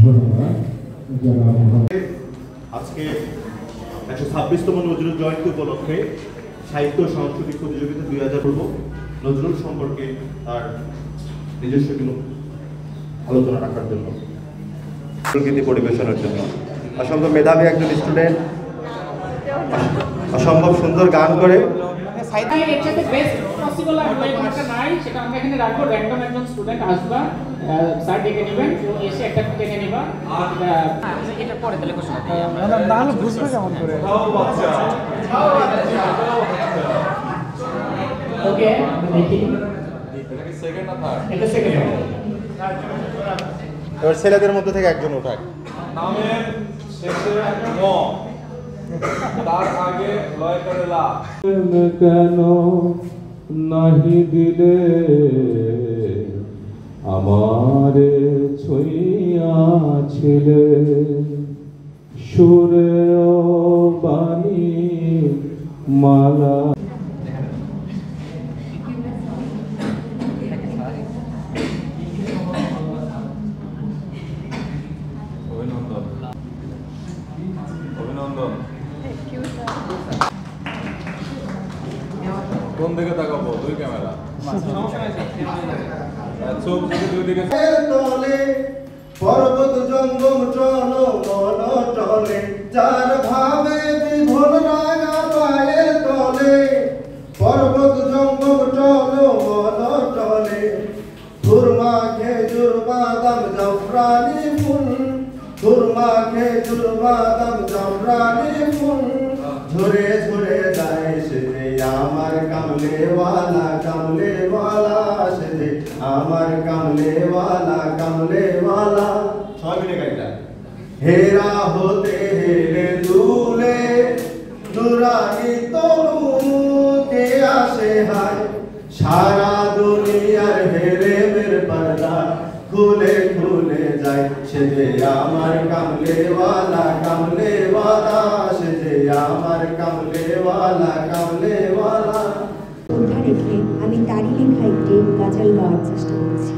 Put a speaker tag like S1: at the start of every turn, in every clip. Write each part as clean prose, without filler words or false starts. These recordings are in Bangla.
S1: ধন্যবাদ।
S2: আজকে 126তম নজরুল জয়ন্তী উপলক্ষে সাহিত্য সাংস্কৃতিক প্রতিযোগিতা 2000 নজরুল সম্পর্কে তার নিজস্ব কোনো আলোচনা রাখার জন্য, প্রকৃতি পরিবেশনের জন্য। অসম্ভব মেধাবী একজন স্টুডেন্ট, অসম্ভব সুন্দর গান করে।
S3: বেস্ট পসিবল আর একটা নাই, সেটা আমরা এখানে রাখবো। র্যান্ডম একজন স্টুডেন্ট আসবা, স্যার ডেকে নেবেন, ও এসে একটা ডেকে নেবা। এটা পরে তাহলে কোশ্চেন আমরা না হলে বুঝবে কেমন করে। ওকে, দেখি এটা কি সেকেন্ড না থার্ড? এটা সেকেন্ড।
S2: এবার ছেলেদের মধ্যে থেকে একজন ওঠায়,
S4: নামের শেষে ম, তার আগে লয় করে লা।
S1: কেন নাহি দিলে আমারে ছুঁইয়াছিলে, সুরে ও বাণী মালা।
S4: অভিনন্দন, অভিনন্দন। কোন দিকে তাকাবো? দুই ক্যামেরা, চোখ যদি দুই দিকে।
S2: তলে পর্বত জঙ্গম চলো মন চলে, যার ভাবে বিভোর রাগা পায়ের তলে। পর্বত জঙ্গম চলো মন চলে, সুরমা খেজুর বাদাম জাফরানি ফুল, সুরমা খেজুর বাদাম জাফরানি ফুল। ঝরে ঝরে যায় সে আমার কামলেওয়ালা, কামলেওয়ালা সে আমার কামলেওয়ালা, কামলেওয়ালা। সবাই মিলে গাইটা। হেরা হতে হেরে দুলে, নুরানি তনু কে আসে হায়। সারা দুনিয়ার হেরে মের পর্দা খুলে খুলে যায়, সে যে আমার কামলেওয়ালা, কামলেওয়ালা সে যে আমার কামলেওয়ালা, কামলেওয়ালা।
S5: রেখে আমি তারই লেখা একটি গাজাল গাওয়ার চেষ্টা করছি।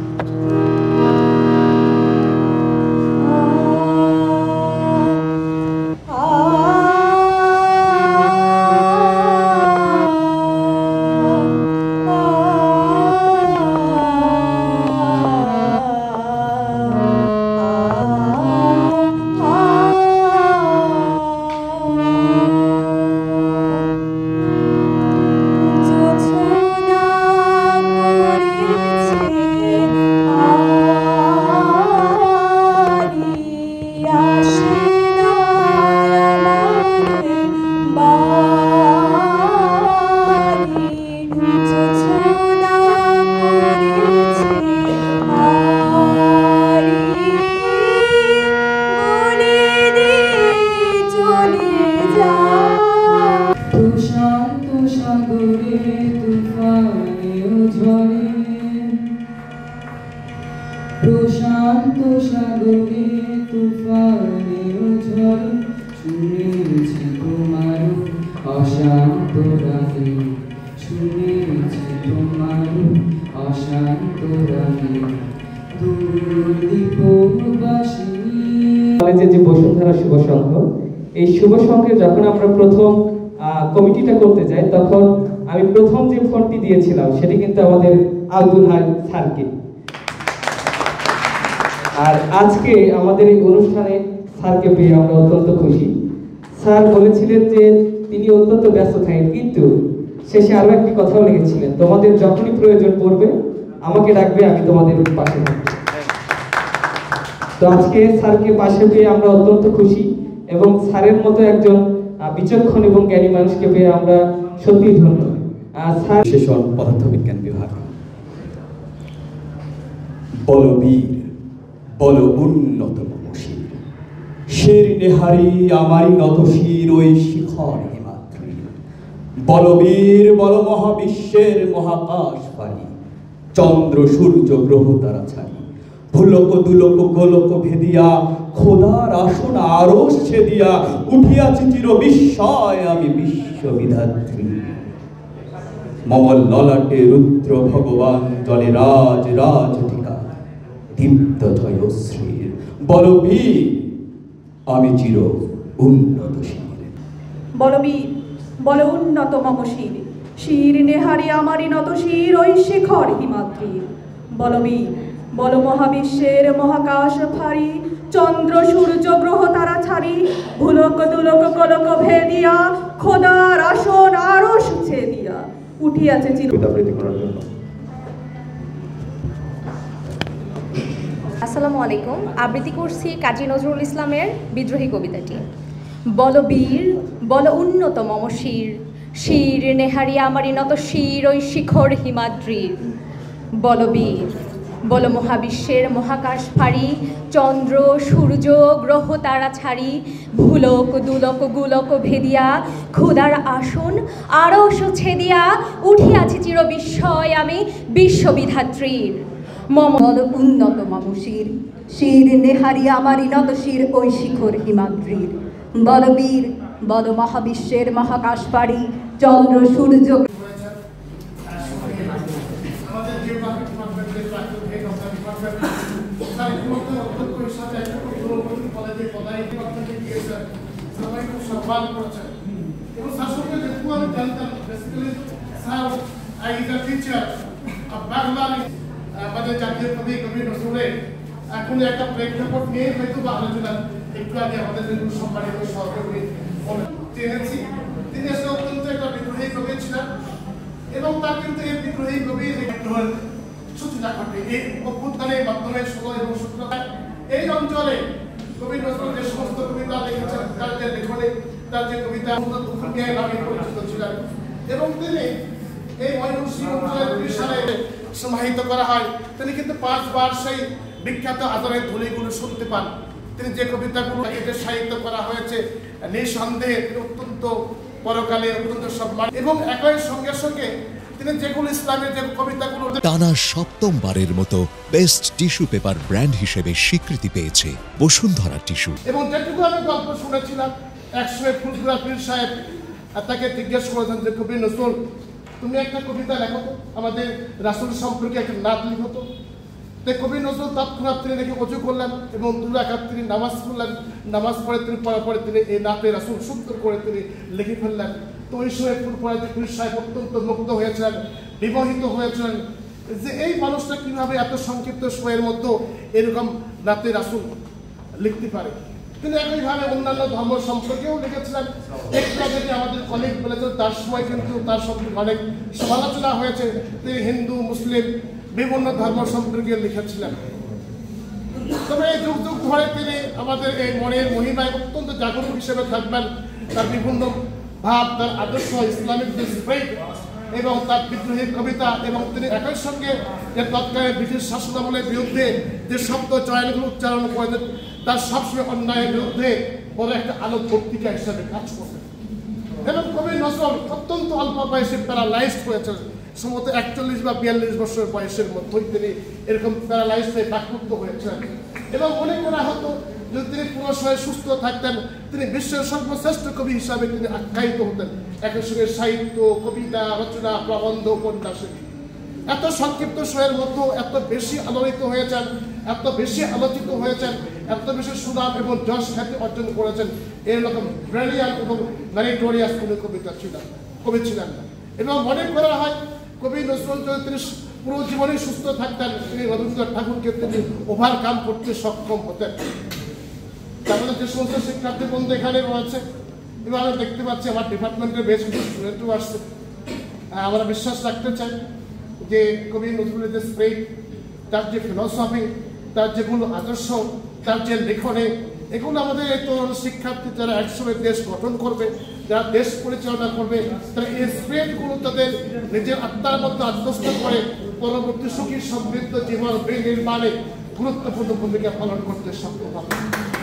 S6: প্রশান্ত সাগরে তুফানে ঝড়ে, শুনেছি তোমার অশান্ত রাগে, শুনেছি তোমার অশান্ত রাগে।
S7: কলেজের যে বসুন্ধরা শুভ সংঘ, এই শুভ সংঘে যখন আমরা প্রথম কমিটিটা করতে যাই, তখন আমি প্রথম যে ফোনটি দিয়েছিলাম সেটি কিন্তু আমাদের আব্দুল হাই স্যারকে। আর আজকে আমাদের এই অনুষ্ঠানে স্যারকে পেয়ে আমরা অত্যন্ত খুশি। স্যার বলেছিলেন যে তিনি অত্যন্ত ব্যস্ত থাকেন, কিন্তু শেষে আরো একটি কথাও লিখেছিলেন, তোমাদের যখনই প্রয়োজন পড়বে আমাকে ডাকবে, আমি তোমাদের পাশে থাকবো। তো আজকে স্যারকে পাশে পেয়ে আমরা অত্যন্ত খুশি, এবং স্যারের মতো একজন বিচক্ষণ এবং জ্ঞানী মানুষকে পেয়ে আমরা সত্যি ধন্য। স্যার
S8: বিশেষণ পদার্থবিজ্ঞান বিভাগ। বলবীর বল উন্নত মমশির, শির নেহারি আমারি নতশির ওই শিখর হিমাদ্রি। বলবীর বল মহাবিশ্বের মহাকাশ পারি, চন্দ্র সূর্য গ্রহ তারা ছাড়ি। ভুলোক দুলোক গোলোক ভেদিয়া, খোদার আসন আরশ ছেদিয়া, উঠিয়াছি চির বিস্ময় আমি বিশ্ববিধাত্রী। মমল ললাটে রুদ্র ভগবান জলে রাজ রাজ টিকা, দীপ্ত জয়শ্রীর বলবীর আমি চির উন্নতশীল।
S9: বলবীর বল উন্নত মম শির, শির নেহারি আমারই নত শির ওই শিখর হিমাদ্রির। বলবীর বল মহাবিশ্বের মহাকাশ ফারি, চন্দ্র সূর্য গ্রহ তারা ছাড়ি, ভুলক দুলক কলক ভেদিয়া, খোদার আসন আরশ ছেদিয়া উঠিয়াছে চির।
S2: আবৃত্তি করার জন্য
S10: আসসালামু আলাইকুম। আবৃত্তি করছি কাজী নজরুল ইসলামের বিদ্রোহী কবিতাটি। বলবীর বল উন্নত মম শির, শির নেহারি আমারই নত শির ওই শিখর হিমাদ্রির। বলবীর বল মহাবিশ্বের মহাকাশ ফাড়ি, চন্দ্র সূর্য গ্রহ তারা ছাড়ি, ভুলক দুলক গুলক ভেদিয়া, খোদার আসন আরশ ছেদিয়া উঠিয়াছি চির বিস্ময় আমি বিশ্ববিধাত্রীর। মম বল উন্নত মম শির, শির নেহারি আমারই নত শির ওই শিখর হিমাদ্রির। বলবীর বল মহাবিশ্বের মহাকাশ পাড়ি, চন্দ্র সূর্য।
S11: আমাদের জাতীয় কবি কবি নজরুলের এখন একটা প্রেক্ষাপট নিয়ে হয়তো বা আলোচনা একটু আগে আমাদের সম্মানিত সহকর্মী জেনেছি। তিনি আসলে অত্যন্ত একটা বিদ্রোহী কবি ছিলেন এবং তার কিন্তু এই বিদ্রোহী কবি বিদ্রোহের সূচনা ঘটে এই অভ্যুত্থানের মাধ্যমে 16 এবং 17 এই অঞ্চলে কবি নজরুল যে সমস্ত কবিতা লিখেছেন, তার যে লেখনে, তার যে কবিতা দুঃখকে নামে পরিচিত ছিলেন এবং তিনি এই ময়মনসিংহ অঞ্চলের 20 সালে সমাহিত করা হয়। তিনি কিন্তু 5 বার সেই বিখ্যাত আদরের ধূলিগুলো শুনতে পান। তিনি যে কবিতাগুলো এতে সাহিত্য করা হয়েছে নিঃসন্দেহে অত্যন্ত পরকালে অত্যন্ত সম্মান এবং একই সঙ্গে সঙ্গে তিনি যেগুলো ইসলামের যে কবিতাগুলো
S12: টানা 7মবারের মতো বেস্ট টিস্যু পেপার ব্র্যান্ড হিসেবে স্বীকৃতি পেয়েছে বসুন্ধরা টিস্যু।
S11: এবং যেটুকু আমি গল্প শুনেছিলাম, একসময় ফুলপুরা পীর সাহেব তাকে জিজ্ঞেস করেছেন যে কবি নজরুল, তুমি একটা কবিতা লেখো তো, আমাদের রাসূল সম্পর্কে একটা নাত লিখো তো। তাই কবি নজরুল তৎক্ষণাৎ তিনি রেখে অজু করলেন এবং 2 রাকাত তিনি নামাজ পড়লেন। নামাজ পড়ে তিনি পড়ার পরে তিনি এই নাতে রাসূল সুন্দর করে তিনি লিখে ফেললেন। তো ওই সময় ফুলপুরাতে পীর সাহেব অত্যন্ত মুগ্ধ হয়েছিলেন, বিমোহিত হয়েছিলেন যে এই মানুষটা কিভাবে এত সংক্ষিপ্ত সময়ের মধ্যে এরকম নাতে রাসূল লিখতে পারে। তিনি একইভাবে অন্যান্য ধর্ম সম্পর্কেও লিখেছিলেন। একটু আগে আমাদের কলিগ বলেছেন তার সময় কিন্তু তার সম্পর্কে অনেক সমালোচনা হয়েছে। তিনি হিন্দু মুসলিম বিভিন্ন ধর্ম সম্পর্কে লিখেছিলেন। তবে এই যুগ যুগ ধরে তিনি আমাদের এই মনের মহিমায় অত্যন্ত জাগরুক হিসেবে থাকবেন। তার বিভিন্ন ভাব, তার আদর্শ, ইসলামিক যে স্পিরিট এবং তার বিদ্রোহী কবিতা এবং তিনি একই সঙ্গে যে তৎকালীন ব্রিটিশ শাসনামলের বিরুদ্ধে যে শব্দ চয়নগুলো উচ্চারণ করেছেন, তার সবসময় অন্যায়ের বিরুদ্ধে বড় একটা আলোক পত্রিকা হিসাবে কাজ করতেন। এবং কবি নজরুল অত্যন্ত অল্প বয়সে প্যারালাইজড হয়েছেন, সম্ভবত 41 বা 42 বছর বয়সের মধ্যেই তিনি এরকম প্যারালাইজড হয়ে বাকরুদ্ধ হয়েছিলেন। এবং মনে করা হতো যদি তিনি পুরো সময় সুস্থ থাকতেন তিনি বিশ্বের সর্বশ্রেষ্ঠ কবি হিসাবে তিনি আখ্যায়িত হতেন। একই সঙ্গে সাহিত্য, কবিতা, রচনা, প্রবন্ধ, উপন্যাসে এত সংক্ষিপ্ত সময়ের মধ্যে এত বেশি আলোড়িত হয়েছেন, এত বেশি আলোচিত হয়েছেন, এত বেশি সুনাম এবং যশ খ্যাতি অর্জন করেছেন। এরকম ব্রিলিয়ান্ট এবং মেরিটোরিয়াস কোনো কবি ছিলেন না। এবং মনে করা হয় কবি নজরুল যদি তিনি পুরো জীবনে সুস্থ থাকতেন তিনি রবীন্দ্রনাথ ঠাকুরকে তিনি ওভারকাম করতে সক্ষম হতেন। আমাদের যে সমস্ত শিক্ষার্থী বন্ধু এখানে রয়েছে এবং আমরা দেখতে পাচ্ছি আমার ডিপার্টমেন্টের বেশ কিছু স্টুডেন্টও আসছে। আমরা বিশ্বাস রাখতে চাই যে কবি নজরুলের যে স্পিরিট, তার যে ফিলসফি, তার যেগুলো আদর্শ, তার যে লেখনে, এগুলো আমাদের এই তরুণ শিক্ষার্থী যারা একসময় দেশ গঠন করবে, যারা দেশ পরিচালনা করবে, তারা এই স্পিরিটগুলো তাদের নিজের আত্মার মধ্যে আত্মস্থ করে পরবর্তী সুখী সমৃদ্ধ জীবন নির্মাণে গুরুত্বপূর্ণ ভূমিকা পালন করতে সক্ষম হবে।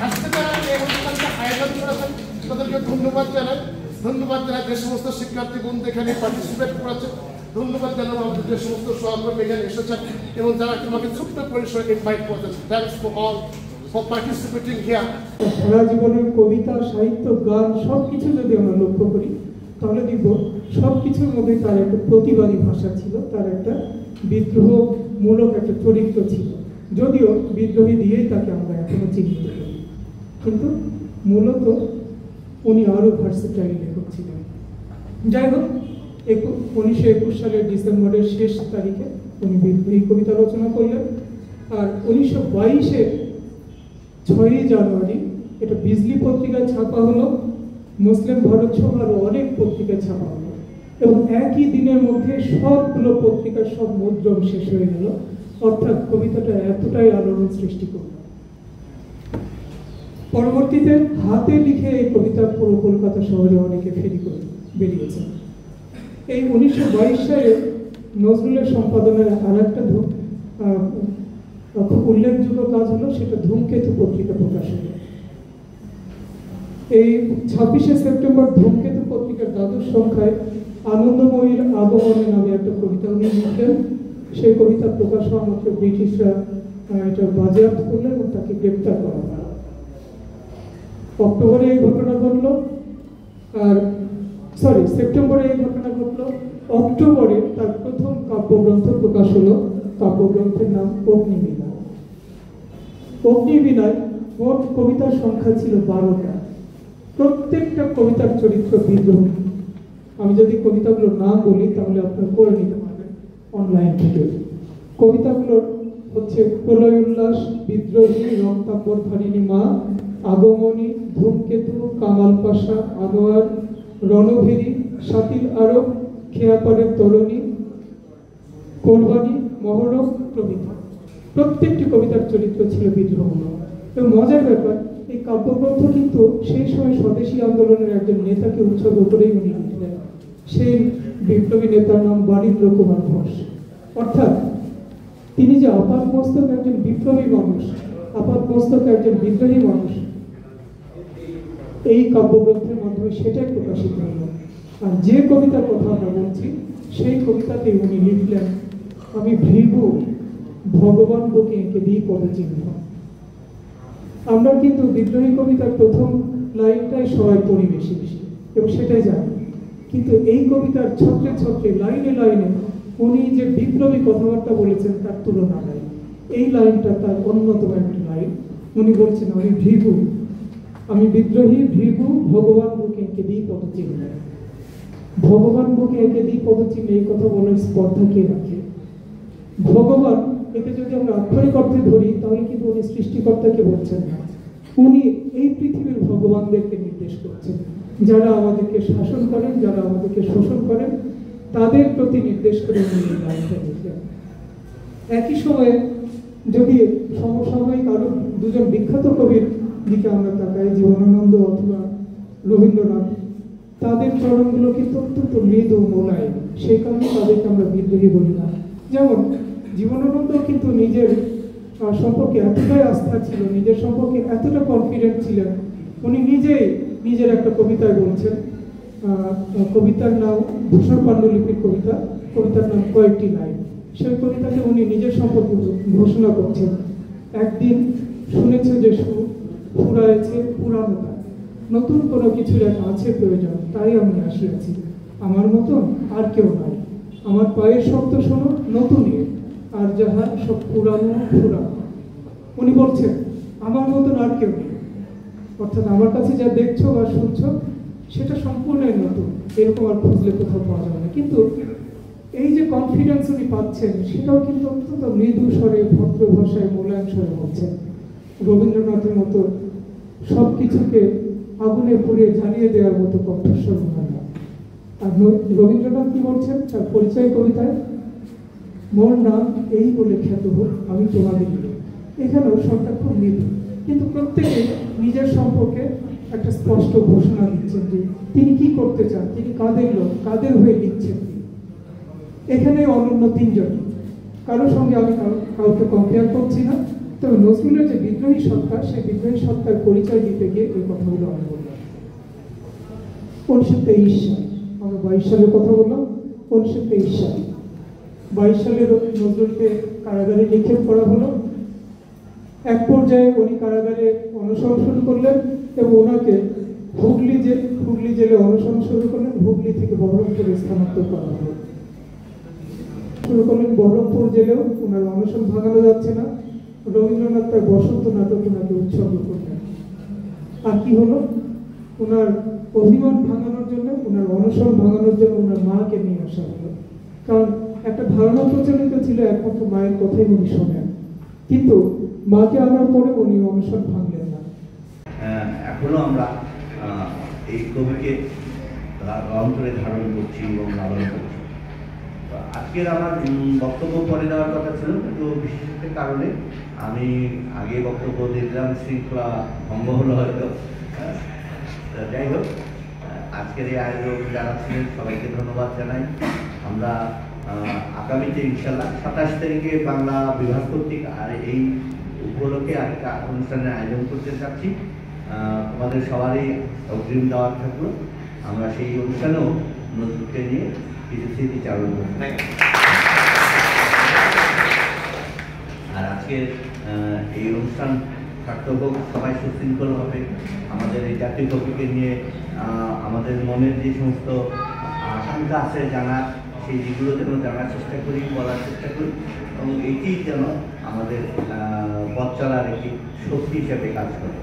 S11: আজকে যারা এই অনুষ্ঠানটা আয়োজন করেছেন তাদেরকে ধন্যবাদ জানাই। ধন্যবাদ জানাই যে সমস্ত শিক্ষার্থী বন্ধু এখানে পার্টিসিপেট করেছে। ধন্যবাদ জানাবো আমাদের যে সমস্ত সহকর্মী এখানে এসেছেন এবং যারা তোমাকে ছোট্ট পরিসরে ইনভাইট করেছেন। Thanks for all for participating here.
S13: সারা জীবনের কবিতা, সাহিত্য, গান সবকিছু যদি আমরা লক্ষ্য করি তাহলে দেখব সবকিছুর মধ্যে তার একটা প্রতিবাদী ভাষা ছিল, তার একটা বিদ্রোহমূলক একটা চরিত্র ছিল। যদিও বিদ্রোহী দিয়েই তাকে আমরা এখনো চিহ্নিত করি, কিন্তু মূলত উনি আরও ভার্সেটাইল লেখক ছিলেন। যাই হোক, 1921 সালের ডিসেম্বরের শেষ তারিখে উনি বিদ্রোহী কবিতা রচনা করলেন। আর 1922-এর 6ই জানুয়ারি এটা বিজলি পত্রিকায় ছাপা হলো, মুসলিম ভারত সহ আরও অনেক পত্রিকায় ছাপা হলো, এবং একই দিনের মধ্যে সবগুলো পত্রিকার সব মুদ্রণ শেষ হয়ে গেল। অর্থাৎ কবিতাটা এতটাই আলোড়ন সৃষ্টি করল। পরবর্তীতে হাতে লিখে এই কবিতা পুরো কলকাতা শহরে অনেকে ফেরি করে বেরিয়েছেন। এই 1922 সালে নজরুলের সম্পাদনার আর একটা খুব উল্লেখযোগ্য কাজ হলো, সেটা ধূমকেতু পত্রিকা প্রকাশ হলো। এই 26শে সেপ্টেম্বর ধূমকেতু পত্রিকার দ্বাদশ সংখ্যায় আনন্দময়ীর আগমনে নামে একটা কবিতা উনি লিখলেন। সেই কবিতা প্রকাশ হওয়া মাত্র ব্রিটিশরা এটা বাজেয়াপ্ত করলেন এবং তাকে গ্রেপ্তার করা হয়। অক্টোবরে এই ঘটনা ঘটল, আর সেপ্টেম্বরে এই ঘটনা ঘটল। অক্টোবরে তার প্রথম কাব্যগ্রন্থ প্রকাশ হলো। কাব্যগ্রন্থের নাম অগ্নিবীণা। অগ্নিবীণায় মোট কবিতার সংখ্যা ছিল 12টা। প্রত্যেকটা কবিতার চরিত্র বিদ্রোহী। আমি যদি কবিতাগুলো না বলি তাহলে আপনারা করে নিতে পারবেন অনলাইন থেকে। কবিতাগুলোর হচ্ছে প্রলয় উল্লাস, বিদ্রোহী, রক্তাম্বরধারিণী মা, আগমনী, ধূমকেতু, কামাল পাশা, আনোয়ার, রণভেরি, সাতিল আরব, খেয়াপাড়ের তরুণী, কোরবানি, মহরম প্রভৃতি। প্রত্যেকটি কবিতার চরিত্র ছিল বিদ্রোহমূলক। এবং মজার ব্যাপার, এই কাব্যগ্রন্থ কিন্তু সেই সময় স্বদেশী আন্দোলনের একজন নেতাকে উৎসর্গ করেই উনি লিখলেন। সেই বিপ্লবী নেতার নাম বারীন্দ্র কুমার ঘোষ। অর্থাৎ তিনি যে আপাতমস্তক একজন বিপ্লবী মানুষ, আপাতমস্তক একজন বিদ্রোহী মানুষ, এই কাব্যগ্রন্থের মাধ্যমে সেটাই প্রকাশিত হল। আর যে কবিতার কথা আমরা বলছি, সেই কবিতাতে উনি লিখলেন, আমি ভৃগু ভগবান বুকে এঁকে দিই পদচিহ্ন। আমরা কিন্তু বিদ্রোহী কবিতার প্রথম লাইনটাই সবাই পড়ি বেশি বেশি এবং সেটাই জানি, কিন্তু এই কবিতার ছত্রে ছত্রে লাইনে লাইনে উনি যে বিপ্লবী কথাবার্তা বলেছেন তার তুলনা নাই। এই লাইনটা তার অন্যতম একটি লাইন। উনি বলছেন, আমি ভৃগু, আমি বিদ্রোহী ভৃগু ভগবান বুকে এঁকে দিই পদচিহ্ন। ভগবান বুকে এঁকে দিই পদচিহ্ন, এই কথা বলার স্পর্ধা কে রাখে? ভগবান, একে যদি আমরা আক্ষরিক অর্থে ধরি তাহলে কিন্তু উনি সৃষ্টিকর্তাকে বলছেন না, উনি এই পৃথিবীর ভগবানদেরকে নির্দেশ করছেন। যারা আমাদেরকে শাসন করেন, যারা আমাদেরকে শোষণ করেন, তাদের প্রতি নির্দেশ করে উনি এই লাইনটা লিখলেন। একই সময়ে যদি সমসাময়িক আরো দুজন বিখ্যাত কবির দিকে আমরা তাকাই, জীবনানন্দ অথবা রবীন্দ্রনাথ, তাদের চরণগুলো কিন্তু অত্যন্ত মৃদু মোলায়েম, সেই কারণে তাদেরকে আমরা বিদ্রোহী বলি না। যেমন জীবনানন্দ কিন্তু নিজের সম্পর্কে এতটাই আস্থা ছিল, নিজের সম্পর্কে এতটা কনফিডেন্ট ছিলেন, উনি নিজেই নিজের একটা কবিতায় বলছেন, কবিতার নাম ভূষণ পাণ্ডুলিপির কবিতা, কবিতার নাম কয়েকটি লাইন। সেই কবিতাকে উনি নিজের সম্পর্কে ঘোষণা করছেন, একদিন শুনেছে যে সুর ফুরায়েছে পুরানোটা, নতুন কোনো কিছুর এক আছে প্রয়োজন, তাই আমি আসিয়াছি, আমার মতন আর কেউ নাই, আমার পায়ের শব্দ শোনো নতুনই, আর যাহা সব পুরানো পুরানো। উনি বলছেন আমার মতন আর কেউ নেই, অর্থাৎ আমার কাছে যা দেখছো বা শুনছো সেটা সম্পূর্ণই নতুন, এরকম আর খুঁজলে কোথাও পাওয়া যাবে না। কিন্তু এই যে কনফিডেন্স উনি পাচ্ছেন সেটাও কিন্তু অত্যন্ত মৃদু স্বরে, ভদ্র ভাষায়, মোলায়েম স্বরে বলছেন। রবীন্দ্রনাথের মতো সব কিছুকে আগুনে পুড়িয়ে জ্বালিয়ে দেওয়ার মতো কণ্ঠস্বর ওনার না। আর রবীন্দ্রনাথ কি বলছেন তার পরিচয় কবিতায়, মোর নাম এই বলে খ্যাত হোক আমি তোমাদের দিল। এখানেও স্বরটা খুব মৃদু, কিন্তু প্রত্যেকে নিজের সম্পর্কে একটা স্পষ্ট ঘোষণা দিচ্ছেন যে তিনি কি করতে চান, তিনি কাদের লোক, কাদের হয়ে লিখছেন। এখানে অনন্য তিনজন, কারোর সঙ্গে আমি কাউকে কম্পেয়ার করছি না, তবে নজরুলের যে বিদ্রোহী সত্তা, সেই বিদ্রোহী সত্তার পরিচয় দিতে গিয়ে এই কথাগুলো আমি বললাম। 1923 সাল, আমরা 22 সালের কথা বললাম, 1923 সাল, 22 সালের নজরুলকে কারাগারে নিক্ষেপ করা হলো। এক পর্যায়ে উনি কারাগারে অনশন শুরু করলেন এবং ওনাকে হুগলি জেলে অনশন শুরু করলেন। হুগলি থেকে বহরমপুরে স্থানান্তর করা হলো। শুরু করলেন বহরমপুর জেলেও ওনার অনশন ভাঙানো যাচ্ছে না, রবীন্দ্রনাথ তার বসন্ত নাটক ওনাকে উৎসর্গ করলেন। আর কি হলো, ওনার অভিমান ভাঙানোর জন্য, ওনার অনশন ভাঙানোর জন্য ওনার মাকে নিয়ে আসা হলো। কারণ একটা ধারণা প্রচলিত ছিল একমাত্র মায়ের কথাই উনি শোনেন, কিন্তু মাকে আনার পরে উনি অনশন ভাঙলেন না।
S14: এখনো আমরা এই কবিকে অন্তরে ধারণ করছি এবং লালন করছি। আজকের আমার বক্তব্য পরে দেওয়ার কথা ছিল, কিন্তু বিশেষের কারণে আমি আগে বক্তব্য দিলাম, শৃঙ্খলা ভঙ্গ হলো হয়তো। যাই হোক, আজকের এই আয়োজক যারা ছিলেন সবাইকে ধন্যবাদ জানাই। আমরা আগামীতে ইনশাল্লাহ 27 তারিখে বাংলা বিভাগ কর্তৃক আর এই উপলক্ষে আরেকটা অনুষ্ঠানের আয়োজন করতে চাচ্ছি। তোমাদের সবারই অগ্রিম দেওয়ার থাকলো। আমরা সেই অনুষ্ঠানেও নজরুলকে নিয়ে কিছু স্মৃতিচারণ করব। আর আজকের এই অনুষ্ঠান সার্থক হোক, সবাই সুশৃঙ্খলভাবে আমাদের এই জাতীয় কবিকে নিয়ে আমাদের মনের যে সমস্ত আকাঙ্ক্ষা আছে জানার, সেই দিকগুলো যেন জানার চেষ্টা করি, বলার চেষ্টা করি, এবং এইটি যেন আমাদের পথ চলার একটি শক্তি হিসেবে কাজ করে।